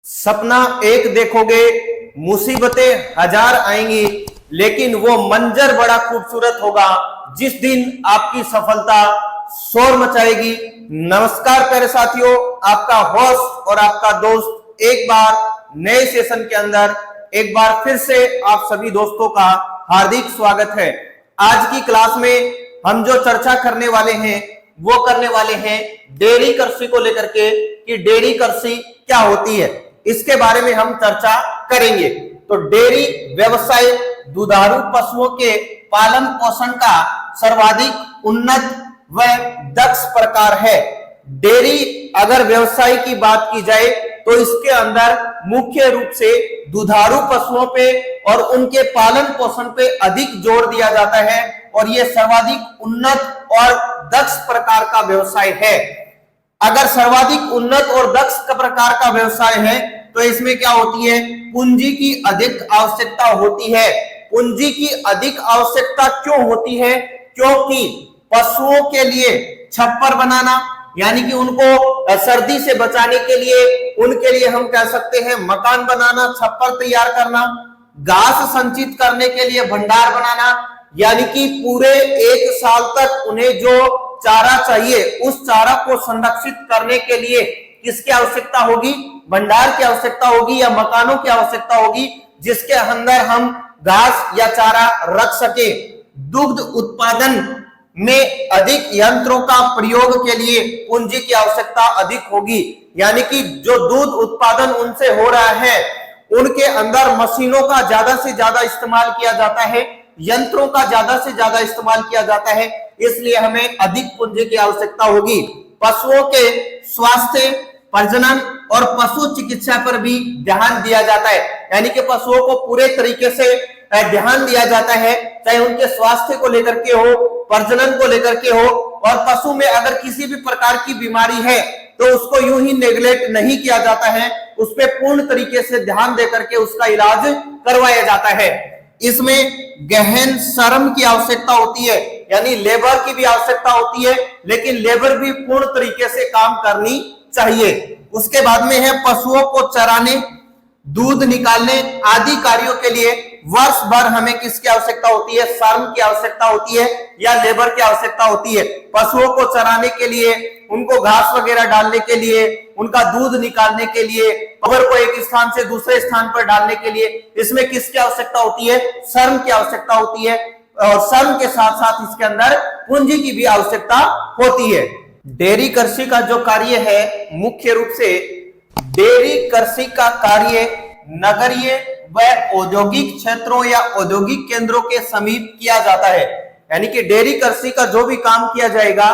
सपना एक देखोगे, मुसीबतें हजार आएंगी, लेकिन वो मंजर बड़ा खूबसूरत होगा जिस दिन आपकी सफलता शोर मचाएगी। नमस्कार प्यारे साथियों, आपका होस्ट और आपका दोस्त एक बार नए सेशन के अंदर एक बार फिर से आप सभी दोस्तों का हार्दिक स्वागत है। आज की क्लास में हम जो चर्चा करने वाले हैं वो करने वाले हैं डेयरी कृषि को लेकर के कि डेयरी कृषि क्या होती है, इसके बारे में हम चर्चा करेंगे। तो डेयरी व्यवसाय दुधारू पशुओं के पालन पोषण का सर्वाधिक उन्नत व दक्ष प्रकार है। डेयरी अगर व्यवसाय की बात की जाए तो इसके अंदर मुख्य रूप से दुधारू पशुओं पे और उनके पालन पोषण पे अधिक जोर दिया जाता है और यह सर्वाधिक उन्नत और दक्ष प्रकार का व्यवसाय है। अगर सर्वाधिक उन्नत और दक्ष प्रकार का व्यवसाय है तो इसमें क्या होती है, पूंजी की अधिक आवश्यकता होती है। पूंजी की अधिक आवश्यकता क्यों होती है? क्योंकि पशुओं के लिए छप्पर बनाना, यानी कि उनको सर्दी से बचाने के लिए उनके लिए हम कह सकते हैं मकान बनाना, छप्पर तैयार करना, घास संचित करने के लिए भंडार बनाना, यानी कि पूरे एक साल तक उन्हें जो चारा चाहिए उस चारा को संरक्षित करने के लिए किसकी आवश्यकता होगी? भंडार की आवश्यकता होगी या मकानों की आवश्यकता होगी जिसके अंदर हम घास या चारा रख सके। दुग्ध उत्पादन में अधिक यंत्रों का प्रयोग के लिए पूंजी की आवश्यकता अधिक होगी, यानी कि जो दूध उत्पादन उनसे हो रहा है उनके अंदर मशीनों का ज्यादा से ज्यादा इस्तेमाल किया जाता है, यंत्रों का ज्यादा से ज्यादा इस्तेमाल किया जाता है, इसलिए हमें अधिक पूंजी की आवश्यकता होगी। पशुओं के स्वास्थ्य, प्रजनन और पशु चिकित्सा पर भी ध्यान दिया जाता है, यानी कि पशुओं को पूरे तरीके से ध्यान दिया जाता है, चाहे उनके स्वास्थ्य को लेकर के हो, प्रजनन को लेकर के हो, और पशु में अगर किसी भी प्रकार की बीमारी है तो उसको यूं ही नेग्लेक्ट नहीं किया जाता है, उस पर पूर्ण तरीके से ध्यान देकर के उसका इलाज करवाया जाता है। इसमें गहन श्रम की आवश्यकता होती है, यानी लेबर की भी आवश्यकता होती है, लेकिन लेबर भी पूर्ण तरीके से काम करनी चाहिए। उसके बाद में है पशुओं को चराने, दूध निकालने आदि कार्यों के लिए वर्ष भर हमें किसकी आवश्यकता होती है? श्रम की आवश्यकता होती है या लेबर की आवश्यकता होती है। पशुओं को चराने के लिए, उनको घास वगैरह डालने के लिए, उनका दूध निकालने के लिए, गोबर को एक स्थान से दूसरे स्थान पर डालने के लिए, इसमें किसकी आवश्यकता होती है? श्रम की आवश्यकता होती है, और श्रम के साथ साथ इसके अंदर पूंजी की भी आवश्यकता होती है। डेयरी कृषि का जो कार्य है, मुख्य रूप से डेयरी कृषि का कार्य नगरीय व औद्योगिक क्षेत्रों या औद्योगिक केंद्रों के समीप किया जाता है, यानी कि डेयरी कृषि का जो भी काम किया जाएगा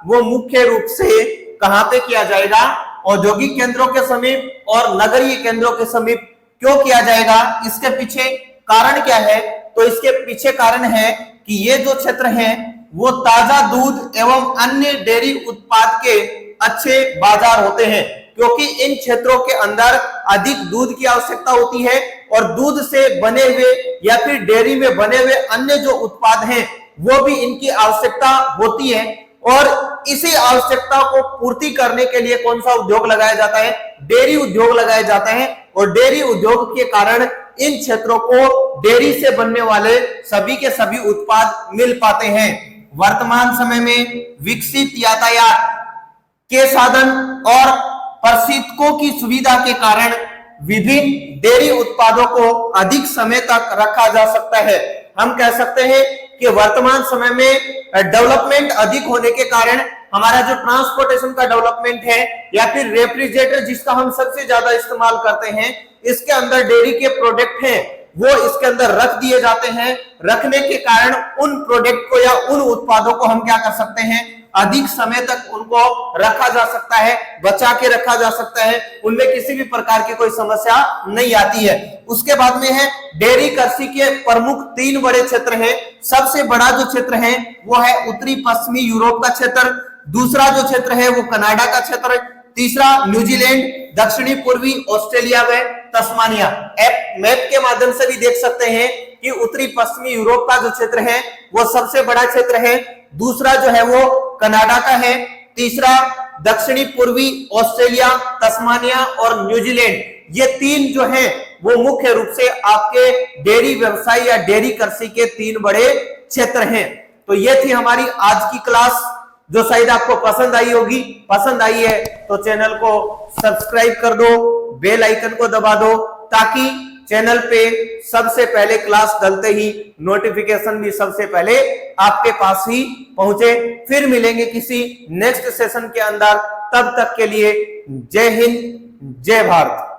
वो मुख्य रूप से कहां पे किया जाएगा? औद्योगिक केंद्रों के समीप और नगरीय केंद्रों के समीप। क्यों किया जाएगा? इसके पीछे कारण क्या है? तो इसके पीछे कारण है कि ये जो क्षेत्र है वो ताजा दूध एवं अन्य डेयरी उत्पाद के अच्छे बाजार होते हैं, क्योंकि इन क्षेत्रों के अंदर अधिक दूध की आवश्यकता होती है और दूध से बने हुए या फिर डेयरी में बने हुए अन्य जो उत्पाद हैं वो भी इनकी आवश्यकता होती है। और इसी आवश्यकता को पूर्ति करने के लिए कौन सा उद्योग लगाया जाता है? डेयरी उद्योग लगाया जाता है, और डेयरी उद्योग के कारण इन क्षेत्रों को डेयरी से बनने वाले सभी के सभी उत्पाद मिल पाते हैं। वर्तमान समय में विकसित यातायात के साधन और प्रशिक्षकों की सुविधा के कारण विभिन्न डेयरी उत्पादों को अधिक समय तक रखा जा सकता है। हम कह सकते हैं कि वर्तमान समय में डेवलपमेंट अधिक होने के कारण हमारा जो ट्रांसपोर्टेशन का डेवलपमेंट है या फिर रेफ्रिजरेटर जिसका हम सबसे ज्यादा इस्तेमाल करते हैं, इसके अंदर डेयरी के प्रोडक्ट हैं वो इसके अंदर रख दिए जाते हैं। रखने के कारण उन प्रोडक्ट को या उन उत्पादों को हम क्या कर सकते हैं? अधिक समय तक उनको रखा जा सकता है, बचा के रखा जा सकता है, उनमें किसी भी प्रकार की कोई समस्या नहीं आती है। उसके बाद में है डेयरी कृषि के प्रमुख 3 बड़े क्षेत्र हैं। सबसे बड़ा जो क्षेत्र है वो है उत्तरी पश्चिमी यूरोप का क्षेत्र, दूसरा जो क्षेत्र है वो कनाडा का क्षेत्र, तीसरा न्यूजीलैंड, दक्षिणी पूर्वी ऑस्ट्रेलिया व तस्मानिया। मैप के माध्यम से भी देख सकते हैं कि उत्तरी पश्चिमी यूरोप का जो क्षेत्र है वो सबसे बड़ा क्षेत्र है, दूसरा जो है वो कनाडा का है, तीसरा दक्षिणी पूर्वी ऑस्ट्रेलिया, तस्मानिया और न्यूजीलैंड, ये तीन जो हैं वो मुख्य रूप से आपके डेयरी व्यवसाय या डेयरी कृषि के तीन बड़े क्षेत्र हैं। तो ये थी हमारी आज की क्लास, जो शायद आपको पसंद आई होगी। पसंद आई है तो चैनल को सब्सक्राइब कर दो, बेल आइकन को दबा दो, ताकि चैनल पे सबसे पहले क्लास डलते ही नोटिफिकेशन भी सबसे पहले आपके पास ही पहुंचे। फिर मिलेंगे किसी नेक्स्ट सेशन के अंदर, तब तक के लिए जय हिंद, जय भारत।